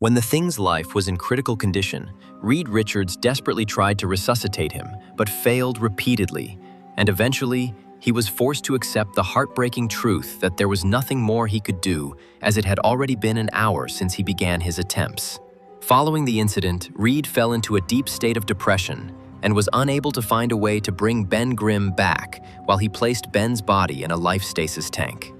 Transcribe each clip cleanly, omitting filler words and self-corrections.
When the Thing's life was in critical condition, Reed Richards desperately tried to resuscitate him, but failed repeatedly, and eventually, he was forced to accept the heartbreaking truth that there was nothing more he could do, as it had already been an hour since he began his attempts. Following the incident, Reed fell into a deep state of depression and was unable to find a way to bring Ben Grimm back while he placed Ben's body in a life stasis tank.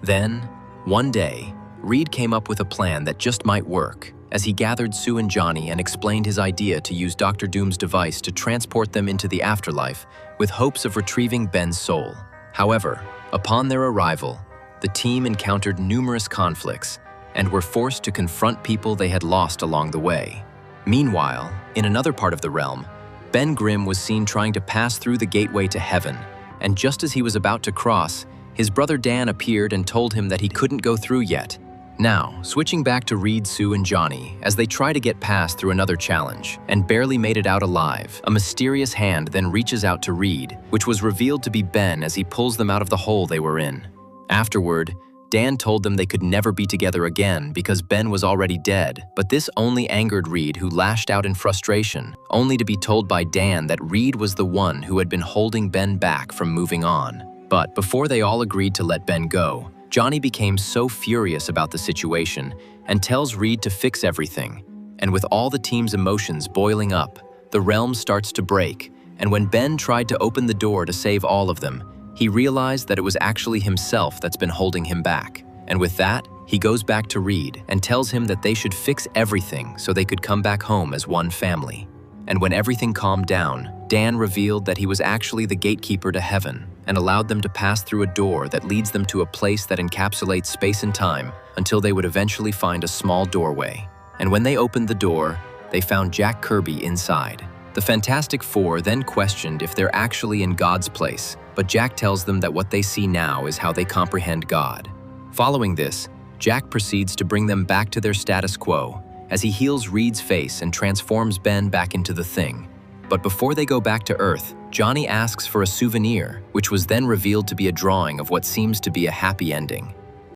Then, one day, Reed came up with a plan that just might work, as he gathered Sue and Johnny and explained his idea to use Dr. Doom's device to transport them into the afterlife with hopes of retrieving Ben's soul. However, upon their arrival, the team encountered numerous conflicts and were forced to confront people they had lost along the way. Meanwhile, in another part of the realm, Ben Grimm was seen trying to pass through the gateway to heaven, and just as he was about to cross, his brother Dan appeared and told him that he couldn't go through yet. Now, switching back to Reed, Sue, and Johnny, as they try to get past through another challenge, and barely made it out alive, a mysterious hand then reaches out to Reed, which was revealed to be Ben as he pulls them out of the hole they were in. Afterward, Dan told them they could never be together again because Ben was already dead, but this only angered Reed, who lashed out in frustration, only to be told by Dan that Reed was the one who had been holding Ben back from moving on. But before they all agreed to let Ben go, Johnny became so furious about the situation and tells Reed to fix everything. And with all the team's emotions boiling up, the realm starts to break, and when Ben tried to open the door to save all of them, he realized that it was actually himself that's been holding him back. And with that, he goes back to Reed and tells him that they should fix everything so they could come back home as one family. And when everything calmed down, Dan revealed that he was actually the gatekeeper to heaven and allowed them to pass through a door that leads them to a place that encapsulates space and time until they would eventually find a small doorway. And when they opened the door, they found Jack Kirby inside. The Fantastic Four then questioned if they're actually in God's place, but Jack tells them that what they see now is how they comprehend God. Following this, Jack proceeds to bring them back to their status quo as he heals Reed's face and transforms Ben back into the Thing. But before they go back to Earth, Johnny asks for a souvenir, which was then revealed to be a drawing of what seems to be a happy ending.